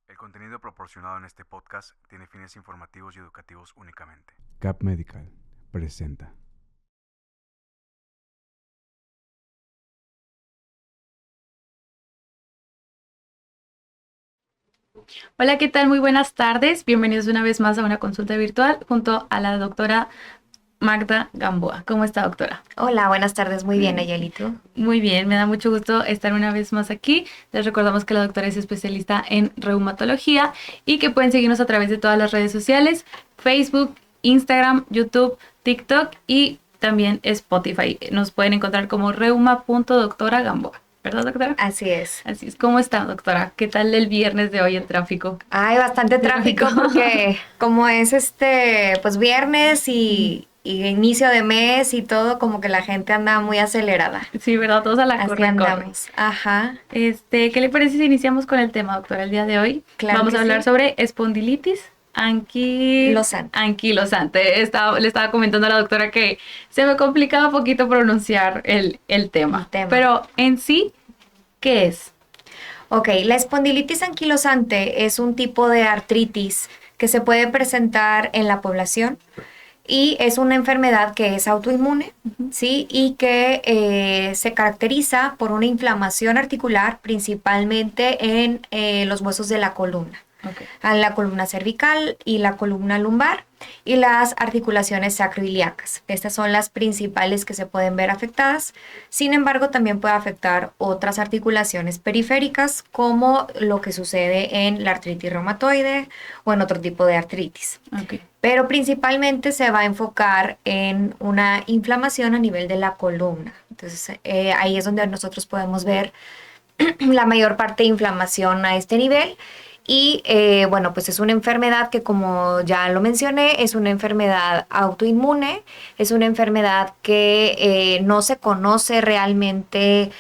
El contenido proporcionado en este podcast tiene fines informativos y educativos únicamente. CAP Medical presenta. Hola, ¿qué tal? Muy buenas tardes. Bienvenidos una vez más a una consulta virtual junto a la doctora Magda Gamboa. ¿Cómo está, doctora? Hola, buenas tardes. Muy bien, Nayeli, ¿tú? Muy bien, me da mucho gusto estar una vez más aquí. Les recordamos que la doctora es especialista en reumatología y que pueden seguirnos a través de todas las redes sociales, Facebook, Instagram, YouTube, TikTok y también Spotify. Nos pueden encontrar como reuma.doctora.gamboa. ¿Verdad, doctora? Así es. Así es. ¿Cómo está, doctora? ¿Qué tal el viernes de hoy en tráfico? Hay bastante tráfico porque como es pues viernes y inicio de mes y todo, como que la gente anda muy acelerada. Sí, ¿verdad? Todos a la Así corre. andamos. Ajá. ¿Qué le parece si iniciamos con el tema, doctora, el día de hoy? Claro Vamos que a hablar sí. sobre espondilitis Anquilosante. anquilosante. Le estaba comentando a la doctora que se me complicaba un poquito pronunciar el tema. Pero en sí, ¿qué es? Ok, la espondilitis anquilosante es un tipo de artritis que se puede presentar en la población y es una enfermedad que es autoinmune, ¿sí? Y que se caracteriza por una inflamación articular principalmente en los huesos de la columna. Okay. A la columna cervical y la columna lumbar y las articulaciones sacroiliacas. Estas son las principales que se pueden ver afectadas. Sin embargo, también puede afectar otras articulaciones periféricas, como lo que sucede en la artritis reumatoide o en otro tipo de artritis. Okay. Pero principalmente se va a enfocar en una inflamación a nivel de la columna. Entonces, ahí es donde nosotros podemos ver la mayor parte de inflamación a este nivel. Y bueno, pues es una enfermedad que, como ya lo mencioné, es una enfermedad autoinmune, es una enfermedad que no se conoce realmente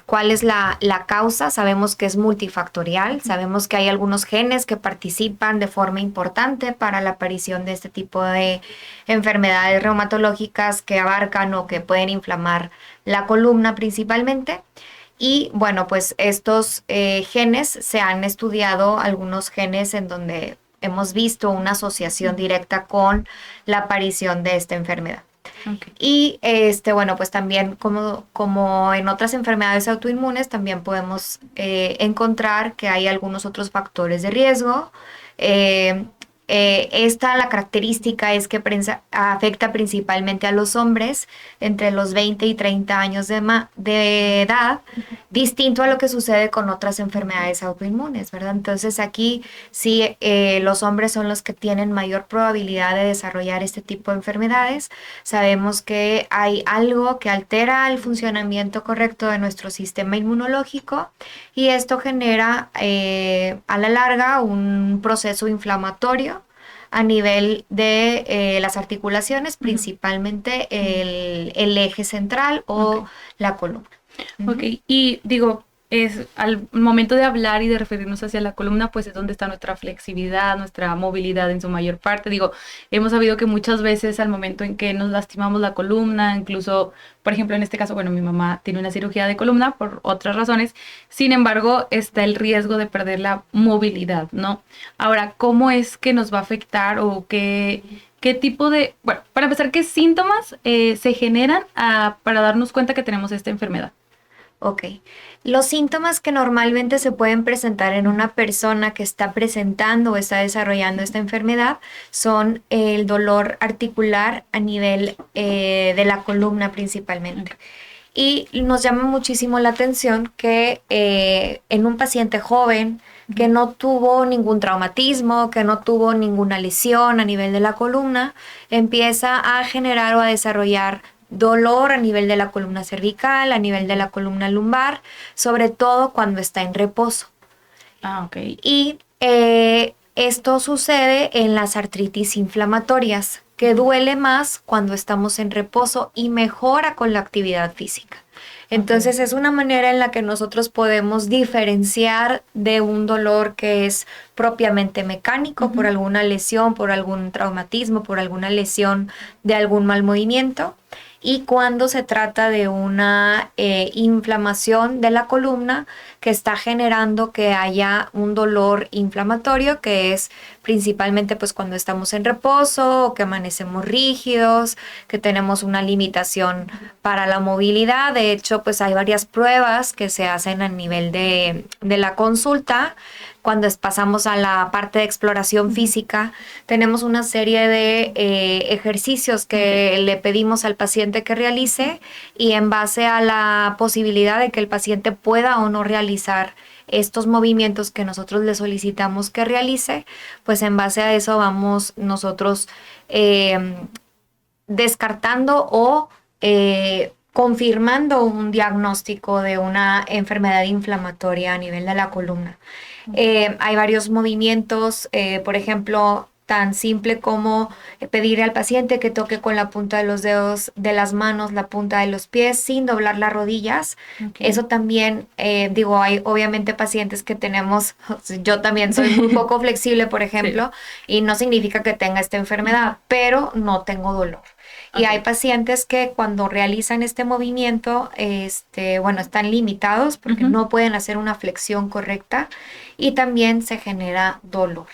cuál es la causa. Sabemos que es multifactorial, sabemos que hay algunos genes que participan de forma importante para la aparición de este tipo de enfermedades reumatológicas que abarcan o que pueden inflamar la columna principalmente. Y bueno, pues estos genes se han estudiado, algunos genes en donde hemos visto una asociación directa con la aparición de esta enfermedad. Okay. Y bueno, pues también como en otras enfermedades autoinmunes, también podemos encontrar que hay algunos otros factores de riesgo. La característica es que afecta principalmente a los hombres entre los 20 y 30 años de edad, distinto a lo que sucede con otras enfermedades autoinmunes, ¿verdad? Entonces aquí sí, los hombres son los que tienen mayor probabilidad de desarrollar este tipo de enfermedades. Sabemos que hay algo que altera el funcionamiento correcto de nuestro sistema inmunológico y esto genera a la larga un proceso inflamatorio a nivel de las articulaciones, principalmente el eje central o la columna. Ok, y digo, es al momento de hablar y de referirnos hacia la columna, pues es donde está nuestra flexibilidad, nuestra movilidad en su mayor parte. Digo, hemos sabido que muchas veces al momento en que nos lastimamos la columna, incluso, por ejemplo, en este caso, bueno, mi mamá tiene una cirugía de columna por otras razones, sin embargo, está el riesgo de perder la movilidad, ¿no? Ahora, ¿cómo es que nos va a afectar o qué tipo de, bueno, para empezar, qué síntomas se generan para darnos cuenta que tenemos esta enfermedad? Ok. Los síntomas que normalmente se pueden presentar en una persona que está presentando o está desarrollando esta enfermedad son el dolor articular a nivel de la columna principalmente. Y nos llama muchísimo la atención que en un paciente joven que no tuvo ningún traumatismo, que no tuvo ninguna lesión a nivel de la columna, empieza a generar o a desarrollar dolor a nivel de la columna cervical, a nivel de la columna lumbar, sobre todo cuando está en reposo. Ah, ok. Y esto sucede en las artritis inflamatorias, que duele más cuando estamos en reposo y mejora con la actividad física. Entonces es una manera en la que nosotros podemos diferenciar de un dolor que es propiamente mecánico por alguna lesión, por algún traumatismo, por alguna lesión de algún mal movimiento. y cuando se trata de una inflamación de la columna que está generando que haya un dolor inflamatorio, que es principalmente pues cuando estamos en reposo o que amanecemos rígidos, que tenemos una limitación para la movilidad. De hecho, pues hay varias pruebas que se hacen a nivel de la consulta. Cuando pasamos a la parte de exploración física, tenemos una serie de ejercicios que le pedimos al paciente que realice, y en base a la posibilidad de que el paciente pueda o no realizar estos movimientos que nosotros le solicitamos que realice, pues en base a eso vamos nosotros descartando o confirmando un diagnóstico de una enfermedad inflamatoria a nivel de la columna. Hay varios movimientos, por ejemplo, tan simple como pedirle al paciente que toque con la punta de los dedos de las manos, la punta de los pies, sin doblar las rodillas. Okay. Eso también, hay obviamente pacientes que tenemos, yo también soy muy poco flexible, por ejemplo, sí. Y no significa que tenga esta enfermedad, pero no tengo dolor. Okay. Y hay pacientes que cuando realizan este movimiento, están limitados porque no pueden hacer una flexión correcta y también se genera dolor.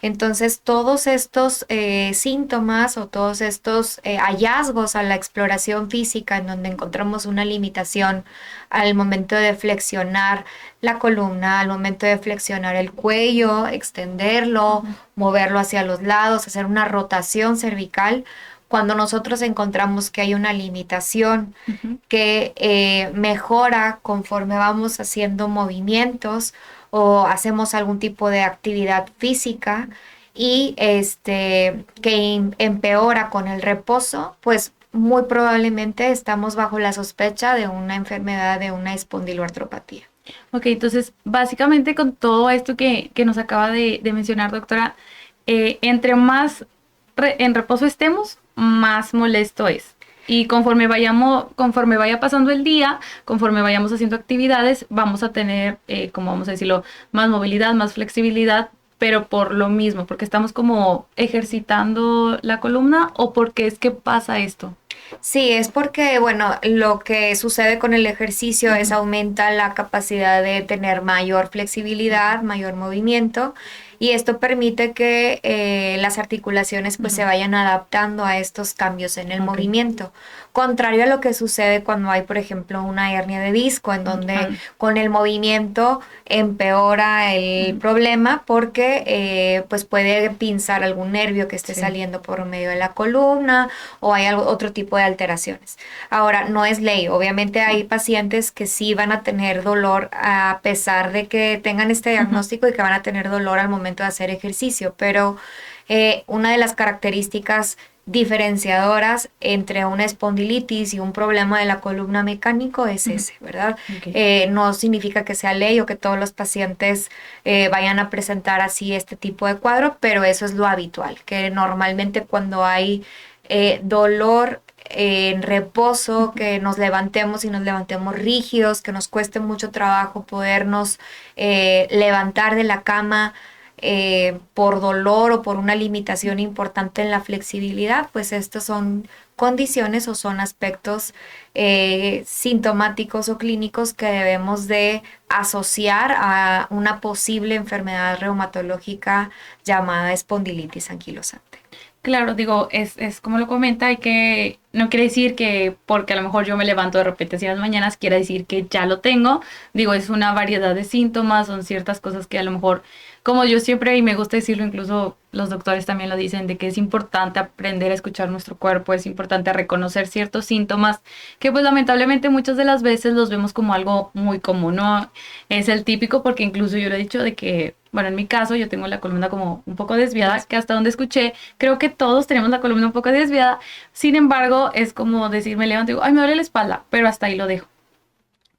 Entonces, todos estos síntomas o todos estos hallazgos a la exploración física en donde encontramos una limitación al momento de flexionar la columna, al momento de flexionar el cuello, extenderlo, moverlo hacia los lados, hacer una rotación cervical. Cuando nosotros encontramos que hay una limitación que mejora conforme vamos haciendo movimientos o hacemos algún tipo de actividad física y que empeora con el reposo, pues muy probablemente estamos bajo la sospecha de una enfermedad de una espondiloartropatía. Ok, entonces básicamente con todo esto que nos acaba de mencionar, doctora, entre más en reposo estemos, más molesto es. Y conforme vaya pasando el día, conforme vayamos haciendo actividades, vamos a tener, como vamos a decirlo, más movilidad, más flexibilidad, pero por lo mismo, porque estamos como ejercitando la columna, ¿o porque es que pasa esto? Sí, es porque, lo que sucede con el ejercicio es aumenta la capacidad de tener mayor flexibilidad, mayor movimiento, y esto permite que las articulaciones pues se vayan adaptando a estos cambios en el movimiento. Contrario a lo que sucede cuando hay, por ejemplo, una hernia de disco, en donde con el movimiento empeora el problema porque pues puede pinzar algún nervio que esté saliendo por medio de la columna o hay otro tipo de alteraciones. Ahora, no es ley. Obviamente hay pacientes que sí van a tener dolor a pesar de que tengan este diagnóstico y que van a tener dolor al momento de hacer ejercicio, pero una de las características diferenciadoras entre una espondilitis y un problema de la columna mecánico es ese, ¿verdad? Okay. No significa que sea ley o que todos los pacientes vayan a presentar así este tipo de cuadro, pero eso es lo habitual, que normalmente cuando hay dolor en reposo, que nos levantemos y nos levantemos rígidos, que nos cueste mucho trabajo podernos levantar de la cama por dolor o por una limitación importante en la flexibilidad, pues estas son condiciones o son aspectos sintomáticos o clínicos que debemos de asociar a una posible enfermedad reumatológica llamada espondilitis anquilosante. Claro, digo, es como lo comenta, no quiere decir que porque a lo mejor yo me levanto de repente así en las mañanas, quiera decir que ya lo tengo. Digo, es una variedad de síntomas, son ciertas cosas que a lo mejor, como yo siempre, y me gusta decirlo, incluso los doctores también lo dicen, de que es importante aprender a escuchar nuestro cuerpo, es importante reconocer ciertos síntomas que pues lamentablemente muchas de las veces los vemos como algo muy común, ¿no? Es el típico, porque incluso yo lo he dicho de que, bueno, en mi caso yo tengo la columna como un poco desviada, que hasta donde escuché, creo que todos tenemos la columna un poco desviada. Sin embargo, es como decir, me levanto y digo, ay, me duele la espalda, pero hasta ahí lo dejo.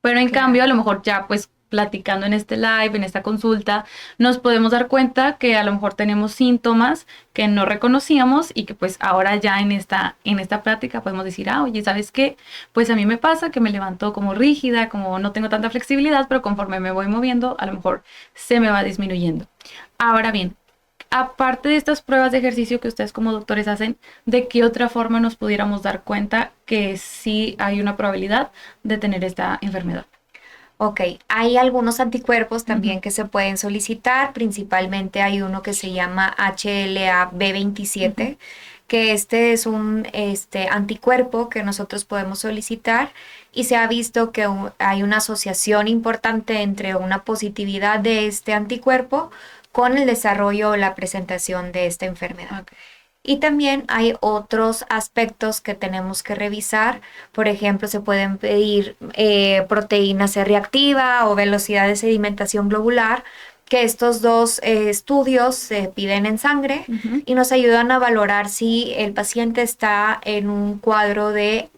Pero en cambio, a lo mejor ya pues platicando en este live, en esta consulta, nos podemos dar cuenta que a lo mejor tenemos síntomas que no reconocíamos y que pues ahora ya en esta plática podemos decir, oye, ¿sabes qué? Pues a mí me pasa que me levanto como rígida, como no tengo tanta flexibilidad, pero conforme me voy moviendo, a lo mejor se me va disminuyendo. Ahora bien, aparte de estas pruebas de ejercicio que ustedes como doctores hacen, ¿de qué otra forma nos pudiéramos dar cuenta que sí hay una probabilidad de tener esta enfermedad? Ok, hay algunos anticuerpos también que se pueden solicitar, principalmente hay uno que se llama HLA-B27, que este es un anticuerpo que nosotros podemos solicitar y se ha visto que hay una asociación importante entre una positividad de este anticuerpo con el desarrollo o la presentación de esta enfermedad. Okay. Y también hay otros aspectos que tenemos que revisar. Por ejemplo, se pueden pedir proteína C reactiva o velocidad de sedimentación globular, que estos dos estudios se piden en sangre y nos ayudan a valorar si el paciente está en un cuadro de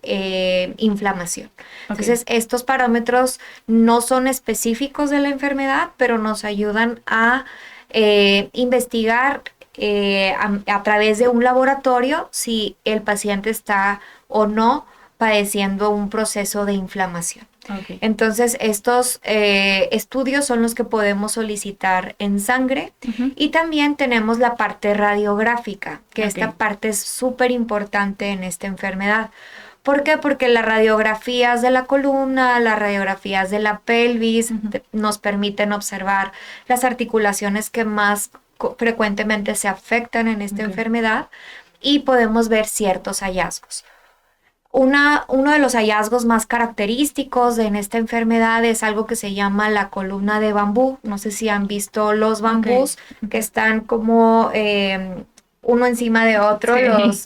inflamación. Okay. Entonces, estos parámetros no son específicos de la enfermedad, pero nos ayudan a investigar a través de un laboratorio si el paciente está o no padeciendo un proceso de inflamación. Okay. Entonces, estos estudios son los que podemos solicitar en sangre y también tenemos la parte radiográfica, que esta parte es súper importante en esta enfermedad. ¿Por qué? Porque las radiografías de la columna, las radiografías de la pelvis nos permiten observar las articulaciones que más frecuentemente se afectan en esta enfermedad y podemos ver ciertos hallazgos. Uno de los hallazgos más característicos en esta enfermedad es algo que se llama la columna de bambú. No sé si han visto los bambús que están como uno encima de otro,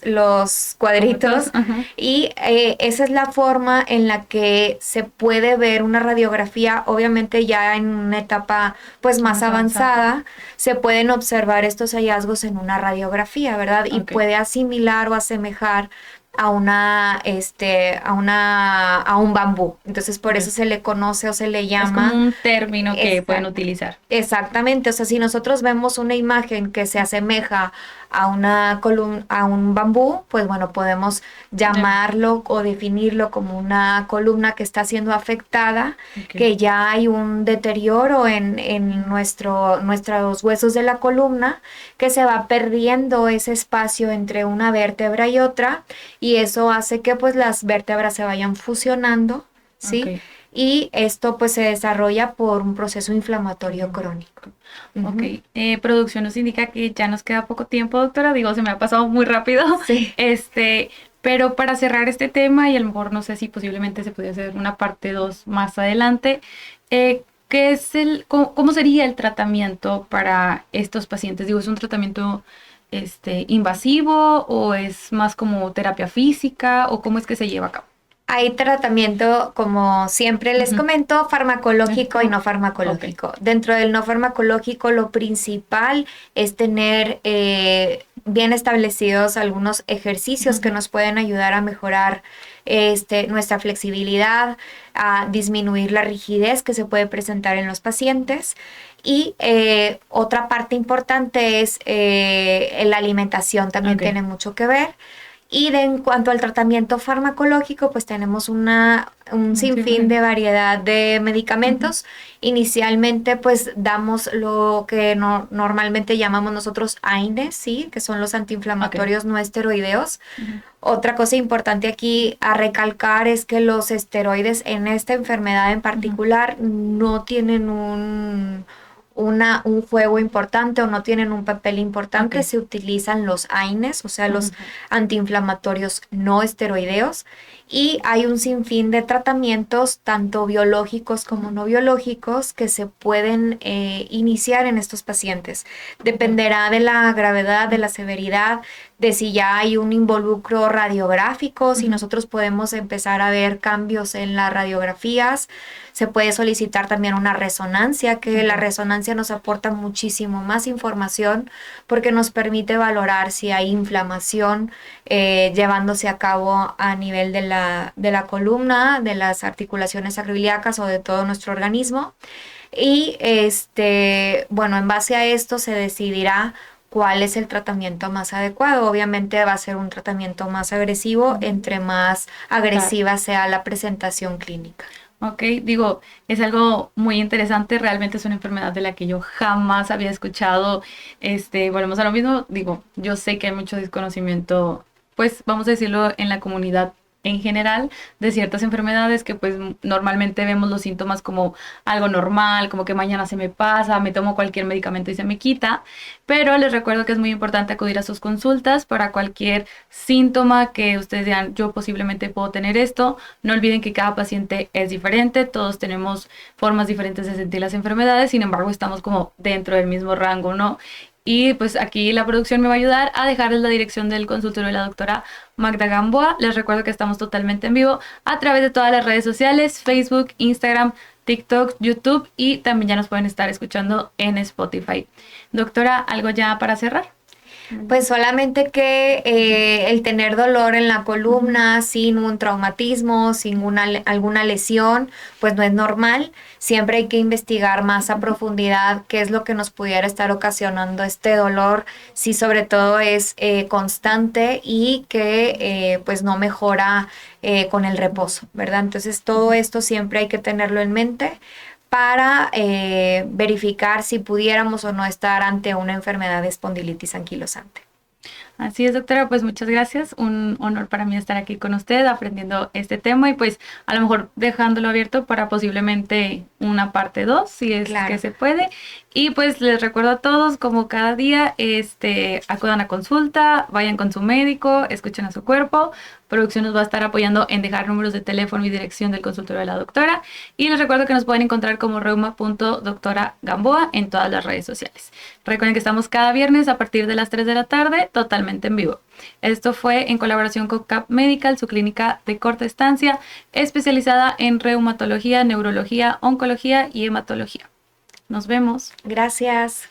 los cuadritos. Y esa es la forma en la que se puede ver una radiografía, obviamente ya en una etapa pues más avanzada, se pueden observar estos hallazgos en una radiografía, ¿verdad? Y puede asimilar o asemejar a un bambú. Entonces, por eso se le conoce o se le llama... Es como un término que pueden utilizar. Exactamente. O sea, si nosotros vemos una imagen que se asemeja a una columna, a un bambú, pues bueno, podemos llamarlo o definirlo como una columna que está siendo afectada, que ya hay un deterioro en nuestros huesos de la columna, que se va perdiendo ese espacio entre una vértebra y otra, y eso hace que pues las vértebras se vayan fusionando, ¿sí? Y esto pues se desarrolla por un proceso inflamatorio crónico. Producción nos indica que ya nos queda poco tiempo, doctora. Digo, se me ha pasado muy rápido. Sí. Pero para cerrar este tema, y a lo mejor no sé si posiblemente se puede hacer una parte 2 más adelante, ¿cómo sería el tratamiento para estos pacientes? Digo, ¿es un tratamiento invasivo o es más como terapia física o cómo es que se lleva a cabo? Hay tratamiento, como siempre les comento, farmacológico y no farmacológico. Dentro del no farmacológico, lo principal es tener bien establecidos algunos ejercicios que nos pueden ayudar a mejorar nuestra flexibilidad, a disminuir la rigidez que se puede presentar en los pacientes. Y otra parte importante es la alimentación, también tiene mucho que ver. Y en cuanto al tratamiento farmacológico, pues tenemos un sinfín de variedad de medicamentos. Inicialmente, pues damos lo que normalmente llamamos nosotros AINES, ¿sí? Que son los antiinflamatorios no esteroideos. Otra cosa importante aquí a recalcar es que los esteroides en esta enfermedad en particular no tienen un juego importante o no tienen un papel importante. Se utilizan los AINES, o sea, los antiinflamatorios no esteroideos, y hay un sinfín de tratamientos, tanto biológicos como no biológicos, que se pueden iniciar en estos pacientes. Dependerá de la gravedad, de la severidad, de si ya hay un involucro radiográfico, si nosotros podemos empezar a ver cambios en las radiografías. Se puede solicitar también una resonancia, que la resonancia nos aporta muchísimo más información porque nos permite valorar si hay inflamación llevándose a cabo a nivel de la columna, de las articulaciones sacroiliacas o de todo nuestro organismo. Y bueno, en base a esto se decidirá cuál es el tratamiento más adecuado. Obviamente va a ser un tratamiento más agresivo entre más agresiva sea la presentación clínica. Ok, digo, es algo muy interesante, realmente es una enfermedad de la que yo jamás había escuchado. Volvemos a lo mismo, digo, yo sé que hay mucho desconocimiento, pues vamos a decirlo, en la comunidad en general de ciertas enfermedades que pues normalmente vemos los síntomas como algo normal, como que mañana se me pasa, me tomo cualquier medicamento y se me quita, pero les recuerdo que es muy importante acudir a sus consultas para cualquier síntoma que ustedes digan, yo posiblemente puedo tener esto. No olviden que cada paciente es diferente, todos tenemos formas diferentes de sentir las enfermedades, sin embargo estamos como dentro del mismo rango, ¿no? Y pues aquí la producción me va a ayudar a dejarles la dirección del consultorio de la doctora Magda Gamboa. Les recuerdo que estamos totalmente en vivo a través de todas las redes sociales, Facebook, Instagram, TikTok, YouTube, y también ya nos pueden estar escuchando en Spotify. Doctora, ¿algo ya para cerrar? Pues solamente que el tener dolor en la columna sin un traumatismo, sin alguna lesión, pues no es normal. Siempre hay que investigar más a profundidad qué es lo que nos pudiera estar ocasionando este dolor, si sobre todo es constante y que pues no mejora con el reposo, ¿verdad? Entonces todo esto siempre hay que tenerlo en mente para verificar si pudiéramos o no estar ante una enfermedad de espondilitis anquilosante. Así es, doctora, pues muchas gracias. Un honor para mí estar aquí con usted aprendiendo este tema y pues a lo mejor dejándolo abierto para posiblemente una parte 2, si es Claro. que se puede. Y pues les recuerdo a todos, como cada día, acudan a consulta, vayan con su médico, escuchen a su cuerpo. Producción nos va a estar apoyando en dejar números de teléfono y dirección del consultorio de la doctora. Y les recuerdo que nos pueden encontrar como reuma.doctora.gamboa en todas las redes sociales. Recuerden que estamos cada viernes a partir de las 3 de la tarde, totalmente en vivo. Esto fue en colaboración con CAP Medical, su clínica de corta estancia, especializada en reumatología, neurología, oncología y hematología. Nos vemos. Gracias.